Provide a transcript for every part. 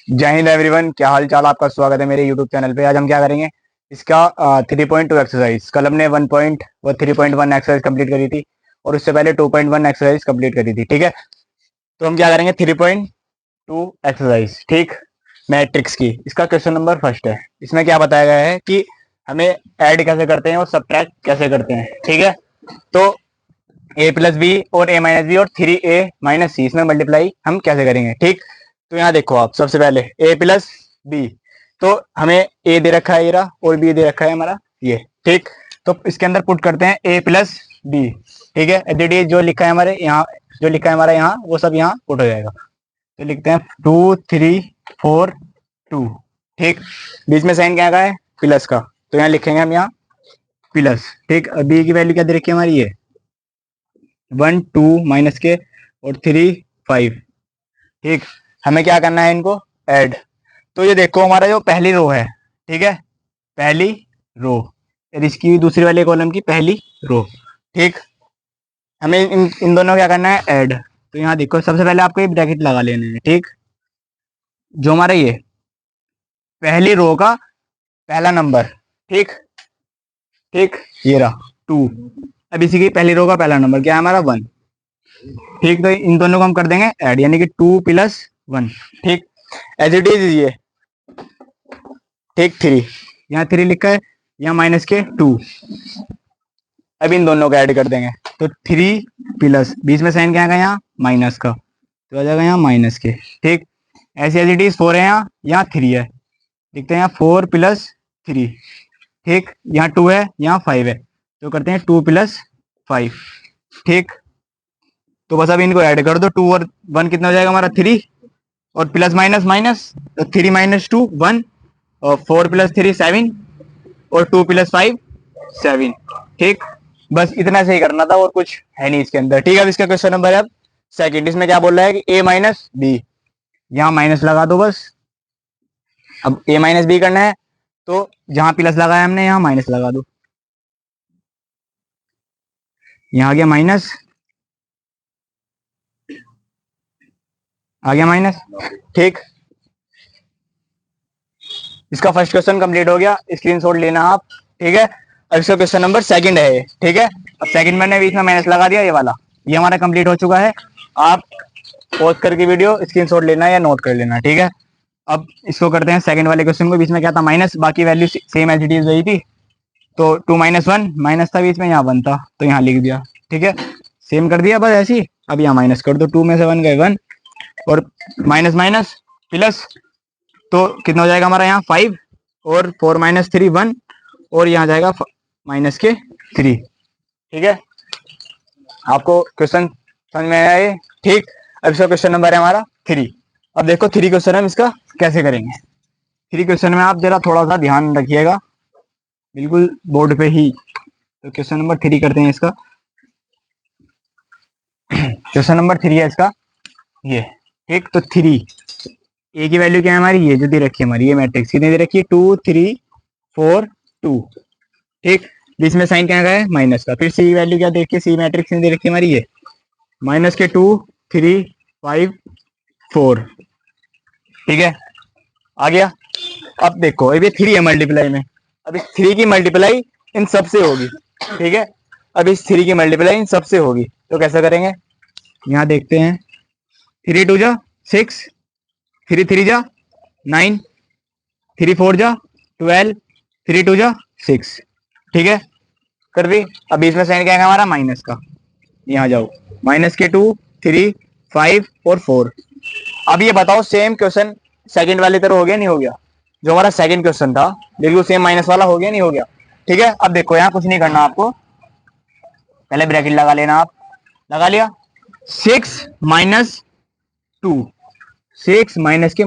जय हिंद एवरीवन, क्या हाल चाल। आपका स्वागत है मेरे यूट्यूब चैनल पे। आज हम क्या करेंगे, इसका 3.2 एक्सरसाइज। कल हमने 3.1 एक्सरसाइज कंप्लीट करी थी और उससे पहले 2.1 एक्सरसाइज कंप्लीट करी थी। ठीक है, तो हम क्या करेंगे 3.2 एक्सरसाइज, ठीक, मैट्रिक्स की। इसका क्वेश्चन नंबर फर्स्ट है। इसमें क्या बताया गया है कि हमें ऐड कैसे करते हैं और सब्ट्रैक्ट कैसे करते हैं। ठीक है, तो ए प्लस बी और ए माइनस बी और 3a-c इसमें मल्टीप्लाई हम कैसे करेंगे। ठीक, तो यहाँ देखो आप, सबसे पहले ए प्लस बी, तो हमें ए दे रखा है ये रहा और बी दे रखा है हमारा ये। ठीक, तो इसके अंदर पुट करते हैं ए प्लस बी। ठीक है, एच जो लिखा है हमारे यहाँ, जो लिखा है हमारा यहाँ, वो सब यहाँ पुट हो जाएगा। तो लिखते हैं 2 3 4 2। ठीक, बीच में साइन क्या का है, प्लस का, तो यहाँ लिखेंगे हम यहाँ प्लस। ठीक, बी की वैल्यू क्या दे रखी है हमारी, ये 1 2 माइनस के और 3 5। ठीक, हमें क्या करना है, इनको ऐड। तो ये देखो हमारा जो पहली रो है, ठीक है, पहली रो, इसकी दूसरी वाले कॉलम की पहली रो। ठीक, हमें इन दोनों क्या करना है, ऐड। तो यहाँ देखो, सबसे पहले आपको ये ब्रैकेट लगा लेना है। ठीक, जो हमारा ये पहली रो का पहला नंबर, ठीक ठीक, ये रहा 2। अब इसी की पहली रो का पहला नंबर क्या है हमारा, 1। ठीक, तो इन दोनों को हम कर देंगे ऐड, यानी कि 2 + 1। ठीक, एज इट इज ये, ठीक, 3, यहाँ 3 लिखा है, यहाँ माइनस के 2। अब इन दोनों को ऐड कर देंगे, तो 3 प्लस, बीच में साइन क्या आएगा यहाँ, माइनस का, तो आ जाएगा यहाँ माइनस के। ठीक, ऐसे एज इट इज 4 है, यहाँ 3 है, लिखते हैं यहाँ 4 + 3। ठीक, यहाँ 2 है, यहाँ 5 है, तो करते हैं 2 + 5। ठीक, तो बस अब इनको ऐड कर दो, 2 और 1 कितना हो जाएगा हमारा, 3, और प्लस माइनस माइनस, तो 3 - 2 1, और 4 + 3 7, और 2 + 5 7। ठीक, बस इतना से ही करना था और कुछ है नहीं इसके अंदर। ठीक है, अब इसका क्वेश्चन नंबर है अब सेकंड। इसमें क्या बोल रहा है कि a माइनस बी, यहाँ माइनस लगा दो बस। अब a माइनस बी करना है, तो जहां प्लस लगाया हमने यहाँ माइनस लगा दो, यहाँ आ गया माइनस, आ गया माइनस। ठीक, इसका फर्स्ट क्वेश्चन कंप्लीट हो गया, स्क्रीनशॉट लेना आप। ठीक है, अब इसका क्वेश्चन नंबर सेकंड है ये। ठीक है, अब सेकंड मैंने बीच में माइनस लगा दिया, ये वाला, ये हमारा कंप्लीट हो चुका है। आप पॉज करके वीडियो स्क्रीनशॉट लेना या नोट कर लेना। ठीक है, अब इसको करते हैं सेकंड वाले क्वेश्चन को। बीच में क्या था, माइनस, बाकी value same as it is वही थी। तो 2 - 1 माइनस था बीच में, यहाँ 1 था, तो यहाँ लिख दिया। ठीक है, सेम कर दिया बस ऐसी। अब यहाँ माइनस कर दो, 2 में से 1 गए 1, और माइनस माइनस प्लस, तो कितना हो जाएगा हमारा यहाँ 5, और 4 - 3 1, और यहाँ जाएगा माइनस के 3। ठीक है, आपको क्वेश्चन समझ में आया ये। ठीक, अब इसका क्वेश्चन नंबर है हमारा 3। अब देखो 3 क्वेश्चन हम इसका कैसे करेंगे। 3 क्वेश्चन में आप जरा थोड़ा सा ध्यान रखिएगा, बिल्कुल बोर्ड पे ही। तो क्वेश्चन नंबर 3 करते हैं इसका। क्वेश्चन नंबर 3 है इसका ये। ठीक, तो 3, ए की वैल्यू क्या है हमारी, ये जो दे रखी है हमारी, ये मैट्रिक्स कितनी दे रखी है, 2 3 4 2। ठीक, बीच में साइन क्या है, माइनस का। फिर सी वैल्यू क्या देखिए, सी मैट्रिक्स दे रखी है हमारी, ये माइनस के 2 3 5 4। ठीक है, आ गया। अब देखो, अब ये 3 है मल्टीप्लाई में, अब इस 3 की मल्टीप्लाई इन सब से होगी। ठीक है, अब इस 3 की मल्टीप्लाई इन सब से होगी, तो कैसे करेंगे, यहाँ देखते हैं। 3 2 जा 6, 3 3 जा 9, 3 4 जा 12, 3 2 जा 6। ठीक है, कर दी। अब बीच में साइन क्या है हमारा, माइनस का, यहाँ जाओ, माइनस के 2 3 5 और 4। अब ये बताओ, सेम क्वेश्चन सेकंड वाले तरह हो गया नहीं हो गया, जो हमारा सेकंड क्वेश्चन था बिल्कुल सेम माइनस वाला हो गया नहीं हो गया। ठीक है, अब देखो यहाँ कुछ नहीं करना आपको, पहले ब्रैकेट लगा लेना आप, लगा लिया। 6 - 2, 6 माइनस के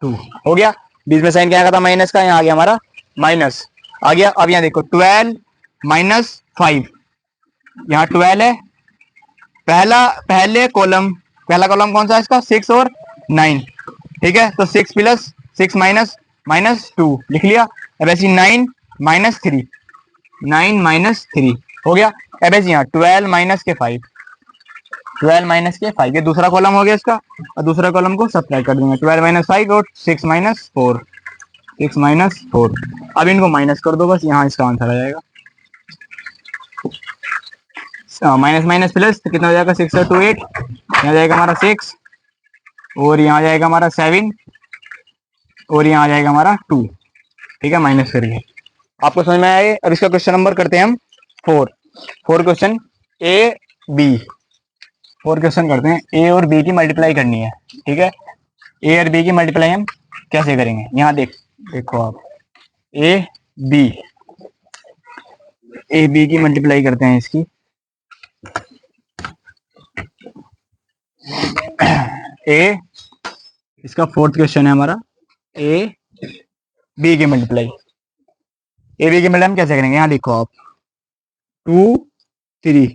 2 हो गया। बीच में साइन क्या था, माइनस का, यहाँ आ गया हमारा माइनस, आ गया। अब यहाँ देखो 12 - 5, यहाँ 12 है, पहला कॉलम कौन सा है इसका, 6 और 9। ठीक है, तो 6 + 6 माइनस 2 लिख लिया। अब ऐसी 9 - 3, 9 - 3 हो गया। अब ऐसे यहाँ 12 - के 5, 12 माइनस के 5, ये दूसरा कॉलम हो गया इसका, और दूसरा कॉलम को सब्ट्रैक्ट कर देंगे। 12 माइनस 5 और 6 माइनस 4, 6 माइनस 4। अब इनको माइनस कर दो बस, यहाँ इसका आंसर आ जाएगा। माइनस माइनस प्लस तो कितना हो जाएगा, 6 और 2 8, यहाँ जाएगा हमारा 6, और यहाँ जाएगा हमारा 7, और यहाँ आ जाएगा हमारा 2। ठीक है, माइनस करके आपको समझ में आए। अब इसका क्वेश्चन नंबर करते हैं हम 4 क्वेश्चन ए बी। 4 क्वेश्चन करते हैं, ए और बी की मल्टीप्लाई करनी है। ठीक है, ए और बी की मल्टीप्लाई हम कैसे करेंगे, यहाँ देखो आप, ए बी की मल्टीप्लाई करते हैं इसकी। ए, इसका 4th क्वेश्चन है हमारा, ए बी की मल्टीप्लाई। ए बी की मल्टीप्लाई हम कैसे करेंगे, यहाँ देखो आप, 2 3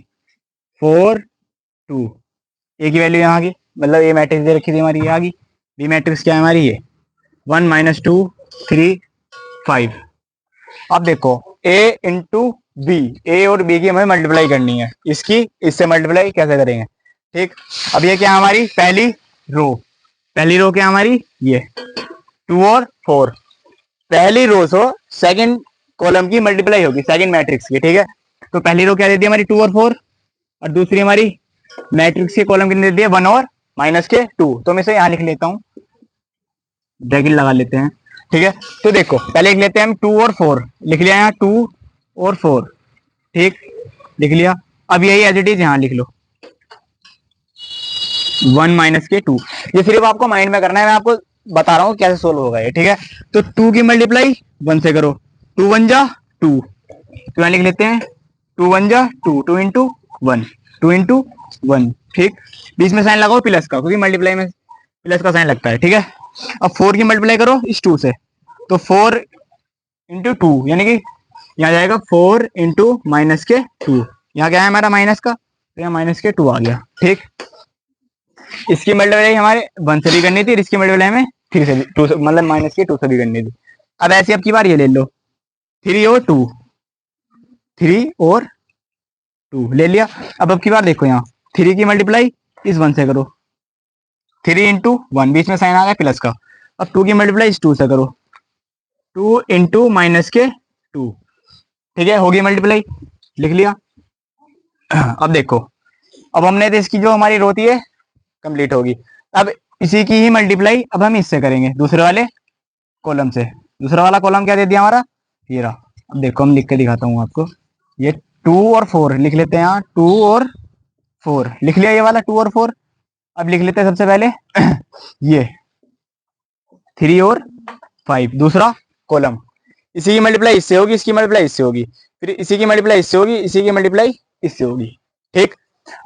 4 2। ए की वैल्यू यहाँ की, मतलब ए मैट्रिक्स दे रखी थी हमारी, ये आ गई। बी मैट्रिक्स क्या है हमारी, ये 1 माइनस 2 3 5। अब देखो ए इंटू बी, ए और बी की हमें मल्टीप्लाई करनी है, इसकी इससे मल्टीप्लाई कैसे करेंगे। ठीक, अब ये क्या हमारी पहली रो क्या हमारी, ये 2 और 4, पहली रो से सेकंड कॉलम की मल्टीप्लाई होगी, सेकंड मैट्रिक्स की। ठीक है, तो पहली रो क्या दे दी हमारी 2 और 4, और दूसरी हमारी मैट्रिक्स के कॉलम कितने दे दिए, 1 और माइनस के 2। तो मैं इसे यहाँ लिख लेता हूँ, ब्रैकेट लगा लेते हैं। ठीक है, तो देखो पहले लिख लेते हैं हम 2 और 4, लिख लिया यहाँ 2 और 4। ठीक, लिख लिया। अब यही एज इट इज यहाँ लिख लो, 1 माइनस के 2। ये सिर्फ आपको माइंड में करना है, मैं आपको बता रहा हूँ कैसे सोल्व होगा ये। ठीक है, तो 2 की मल्टीप्लाई 1 से करो, 2 1 जा 2, तो यहाँ लिख लेते हैं 2 1 जा 2, 2 इंटू 1, 2 इंटू 1। ठीक, बीच में साइन लगाओ प्लस का, क्योंकि मल्टीप्लाई में प्लस का साइन लगता है। ठीक है, अब 4 की मल्टीप्लाई करो इस 2 से, तो 4 इंटू 2, यानी कि यहाँ जाएगा 4 इंटू माइनस के 2। यहाँ क्या है हमारा माइनस का, तो यहाँ माइनस के 2 आ गया। ठीक, इसकी मल्टीप्लाई हमारे 1 से भी करनी थी, इसकी मल्टीप्लाई हमें 3 से भी, 2 से, मतलब माइनस के 2 से भी करनी थी। अब ऐसे अब की बार ये ले लो, 3 और 2, 3 और 2 ले लिया। अब की बार देखो यहाँ 3 की मल्टीप्लाई इस 1 से करो, 3 इंटू 1, बीच में साइन आ गया प्लस का। अब 2 की मल्टीप्लाई इस 2 से करो, 2 इंटू माइनस के 2। ठीक है, होगी मल्टीप्लाई, लिख लिया। अब देखो, अब हमने तो इसकी जो हमारी रो थी है कंप्लीट होगी। अब इसी की ही मल्टीप्लाई अब हम इससे करेंगे, दूसरे वाले कॉलम से। दूसरा वाला कॉलम क्या दे दिया हमारा, ये रहा। अब देखो हम लिख के दिखाता हूँ आपको, ये 2 और 4 लिख लेते हैं यहाँ, 2 और 4 लिख लिया, ये वाला 2 और 4। अब लिख लेते हैं सबसे पहले ये 3 और 5, दूसरा कॉलम। इसी की मल्टीप्लाई इससे होगी, इसकी मल्टीप्लाई इससे होगी, फिर इसी की मल्टीप्लाई इससे होगी, इसी की मल्टीप्लाई इससे होगी। ठीक,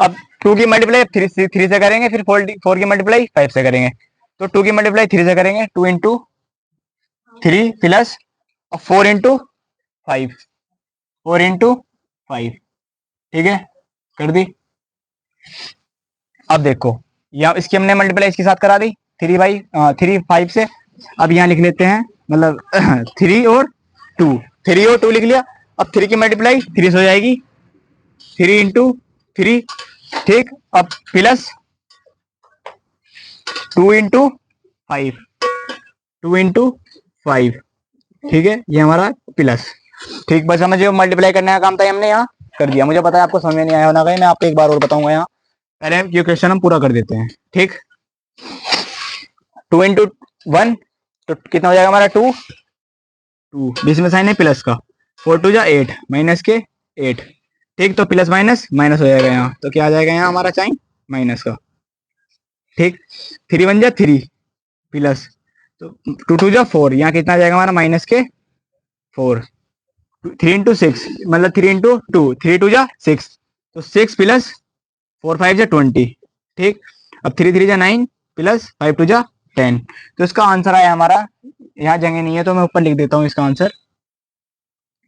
अब 2 की मल्टीप्लाई 3 से करेंगे, फिर 4 की मल्टीप्लाई 5 से करेंगे। तो 2 की मल्टीप्लाई 3 से करेंगे, 2 इंटू 3 प्लस 4 इंटू 5, 4 इंटू 5। ठीक है, कर दी। अब देखो यहाँ इसकी हमने मल्टीप्लाई इसके साथ करा दी, 3 5 से। अब यहाँ लिख लेते हैं, मतलब 3 और 2, 3 और 2 लिख लिया। अब 3 की मल्टीप्लाई 3 से हो जाएगी, 3 इंटू 3। ठीक, अब प्लस 2 इंटू 5, 2 इंटू 5। ठीक है, ये हमारा प्लस। ठीक, बस हमें जो मल्टीप्लाई करने का काम था हमने यहाँ कर दिया। मुझे पता है आपको समझ में नहीं आया होना कहीं, मैं आपको एक बार और बताऊंगा। यहाँ पहले हम ये क्वेश्चन हम पूरा कर देते हैं। ठीक, 2 इंटू 1, तो कितना हो जाएगा हमारा 2, बीच में साइन है प्लस का, 4 2 जा 8, माइनस के 8। ठीक, तो प्लस माइनस माइनस हो जाएगा यहाँ, तो क्या आ जाएगा यहाँ हमारा साइन माइनस का। ठीक, 3 1 जा 3 प्लस, तो 2 2 जा 4, यहाँ कितना आ जाएगा हमारा माइनस के 4। 3 इंटू 6, मतलब 3 इंटू 2, 3 2 जा 6, तो 6 प्लस 4 5 जा 20। ठीक, अब 3 3 जा 9 प्लस 5 2 जा 10। तो इसका आंसर आया हमारा, यहाँ जगह नहीं है तो मैं ऊपर लिख देता हूँ इसका आंसर।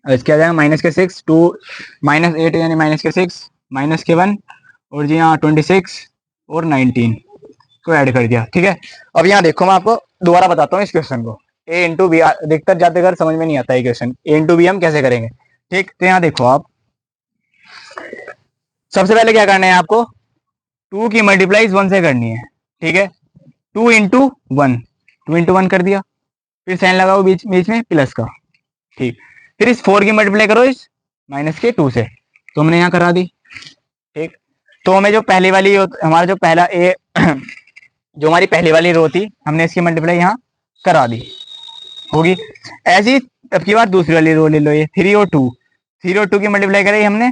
इसके आ जाएगा माइनस के 6, 2 माइनस 8 यानी माइनस के 6, माइनस के 1, और जी यहाँ 26 और 19 को ऐड कर दिया। ठीक है, अब यहाँ देखो मैं आपको दोबारा बताता हूँ इस क्वेश्चन को। ए इंटू बी, देखकर जाते कर समझ में नहीं आता है क्वेश्चन, ए इंटू बी हम कैसे करेंगे। ठीक, तो यहाँ देखो आप, सबसे पहले क्या करना है आपको, 2 की मल्टीप्लाई 1 से करनी है, ठीक है। 2 इंटू 1, 2 इंटू 1 कर दिया, फिर साइन लगाओ बीच बीच में प्लस का, ठीक। फिर इस 4 की मल्टीप्लाई करो इस माइनस के 2 से, तो हमने यहाँ करा दी, ठीक। तो हमें जो पहली वाली हमारा जो पहला ए जो हमारी पहली वाली रो थी, हमने इसकी मल्टीप्लाई यहाँ करा दी होगी। ऐसी अब की बार दूसरी वाली रो ले लो, ये 3 और 2, 3 और 2 की मल्टीप्लाई करी हमने,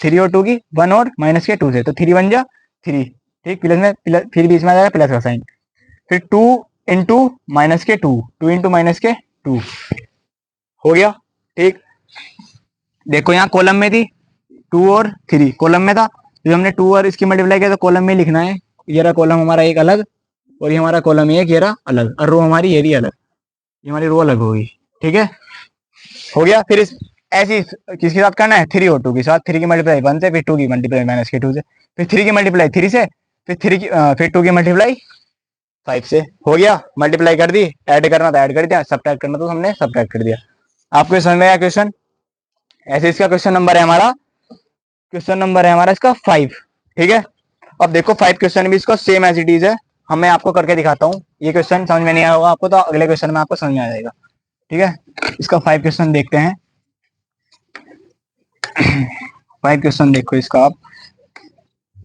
3 और 2 की 1 और माइनस के 2 से, तो 3 बन जा 3, ठीक। प्लस में फिर बीच में आ जाएगा प्लस का साइन, फिर 2 इंटू माइनस के 2, 2 इंटू माइनस के 2 हो गया, ठीक। देखो यहाँ कॉलम में थी 2 और 3, कॉलम में था, तो हमने 2 और इसकी मल्टीप्लाई किया तो कॉलम में लिखना है। ये रहा कॉलम हमारा एक अलग, और ये हमारा कॉलम एक, ये रहा अलग, और रो हमारी ये रही अलग, ये हमारी रो अलग होगी, ठीक है, हो गया। फिर इस ऐसी किसके साथ करना है, 3 और 2 के साथ, 3 की मल्टीप्लाई 1 से, फिर 2 की मल्टीप्लाई माइनस के 2 से, फिर 3 की मल्टीप्लाई 3 से, फिर 2 की मल्टीप्लाई 5 से, हो गया। मल्टीप्लाई कर दी, ऐड करना था ऐड कर दिया, सब्ट्रैक्ट करना तो हमने सब्ट्रैक्ट कर दिया। आपको समझ में आया क्वेश्चन? ऐसे इसका क्वेश्चन नंबर है हमारा, क्वेश्चन नंबर है हमारा इसका 5, ठीक है। अब देखो 5 क्वेश्चन भी इसका सेम एज इट इज है, मैं आपको करके दिखाता हूँ। ये क्वेश्चन समझ में नहीं आया होगा आपको, तो अगले क्वेश्चन में आपको समझ में आ जाएगा, ठीक है। इसका 5 क्वेश्चन देखते हैं। 5 क्वेश्चन देखो इसका, आप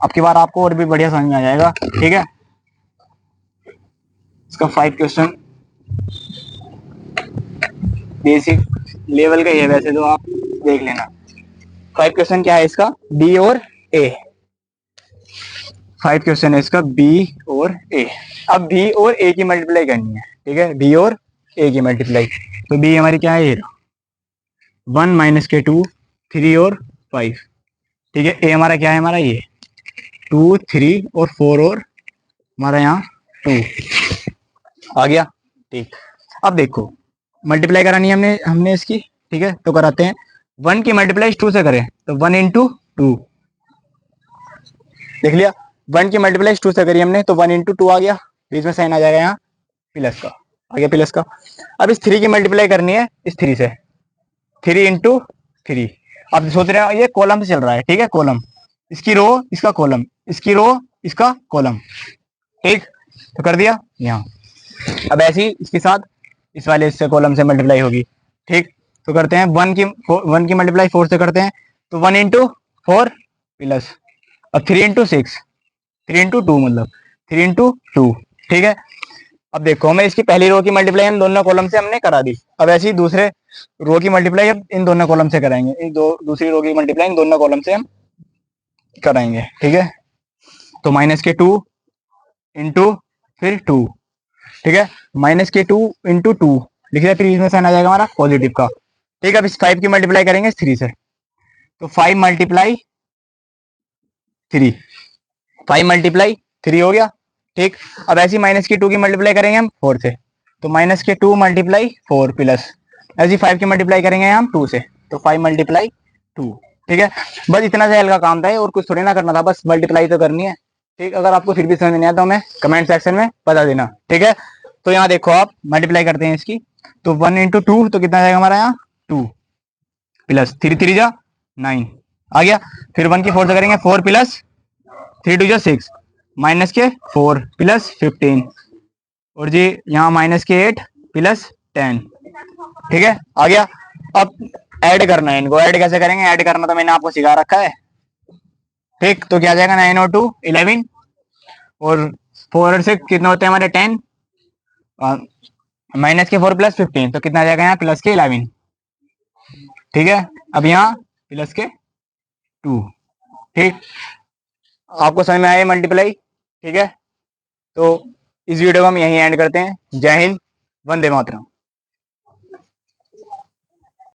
आपकी बार आपको और भी बढ़िया समझ में आ जाएगा, ठीक है। इसका 5 क्वेश्चन बेसिक लेवल का ही है वैसे, तो आप देख लेना। 5 क्वेश्चन क्या है इसका, बी और ए। 5 क्वेश्चन है इसका बी और ए। अब बी और ए की मल्टीप्लाई करनी है, ठीक है, बी और ए की मल्टीप्लाई। तो बी हमारी क्या है, 1 माइनस के 2, 3 और 5, ठीक है। ए हमारा क्या है, हमारा ये 2, 3 और 4 और हमारा यहाँ 2 आ गया, ठीक। अब देखो मल्टीप्लाई करानी है हमने इसकी, ठीक है, तो कराते हैं। 1 की मल्टीप्लाई 2 से करें तो 1 इंटू 2, देख लिया। 1 की मल्टीप्लाई 2 से करी हमने, तो 1 इंटू 2 आ गया, बीच में साइन आ जाएगा यहाँ प्लस का, आ गया प्लस का। अब इस 3 की मल्टीप्लाई करनी है इस 3 से, 3 इंटू 3। अब सोच रहे हैं ये कॉलम से चल रहा है, ठीक है, कॉलम, इसकी रो इसका कॉलम, इसकी रो इसका कॉलम, ठीक। तो कर दिया यहाँ। अब ऐसी इसके साथ इस वाले इससे कॉलम से मल्टीप्लाई होगी, ठीक। तो करते हैं 1 की मल्टीप्लाई 4 से करते हैं, तो 1 इंटू 4 प्लस, अब 3 इंटू 6, 3 इंटू 2 मतलब 3 इंटू 2, ठीक है। अब देखो हमें इसकी पहली रो की मल्टीप्लाई इन दोनों कॉलम से हमने करा दी, अब ऐसी दूसरे रो की मल्टीप्लाई अब इन दोनों कॉलम से कराएंगे, इन दूसरी रो की मल्टीप्लाई इन दोनों कॉलम से हम कराएंगे, ठीक है। तो माइनस के 2 इंटू फिर 2, ठीक है, माइनस के 2 इंटू 2 लिख दिया, फिर इसमें साइन आ जाएगा हमारा पॉजिटिव का, ठीक है। अब इस 5 की मल्टीप्लाई करेंगे 3 से, तो 5 मल्टीप्लाई 3, 5 मल्टीप्लाई 3 हो गया, ठीक। अब ऐसी माइनस की 2 की मल्टीप्लाई करेंगे हम 4 से, तो माइनस के 2 मल्टीप्लाई 4 प्लस, ऐसी 5 की मल्टीप्लाई करेंगे हम 2 से, तो 5 मल्टीप्लाई 2, ठीक है। बस इतना सा हल्का काम था और कुछ थोड़ी ना करना था, बस मल्टीप्लाई तो करनी है, ठीक। अगर आपको फिर भी समझ नहीं आया तो हमें कमेंट सेक्शन में बता देना, ठीक है। तो यहाँ देखो आप मल्टीप्लाई करते हैं इसकी, तो 1 इंटू 2 तो कितना जाएगा हमारा यहाँ 2 प्लस 3 3 जा 9 आ गया। फिर 1 की 4 से करेंगे 4 प्लस 3 2 जा 6, माइनस के 4 प्लस 15, और जी यहाँ माइनस के 8 प्लस 10, ठीक है, आ गया। अब ऐड करना है इनको, ऐड कैसे करेंगे, ऐड करना तो मैंने आपको सिखा रखा है, ठीक। तो क्या आ जाएगा 9 और 2 11, और 4 और 6 कितना होते हैं हमारे 10, माइनस के 4 प्लस 15, तो कितना आ जाएगा यहाँ प्लस के 11, ठीक है। अब यहाँ प्लस के 2, ठीक। आपको समझ में आया मल्टीप्लाई, ठीक है। तो इस वीडियो को हम यहीं एंड करते हैं। जय हिंद, वंदे मातरम।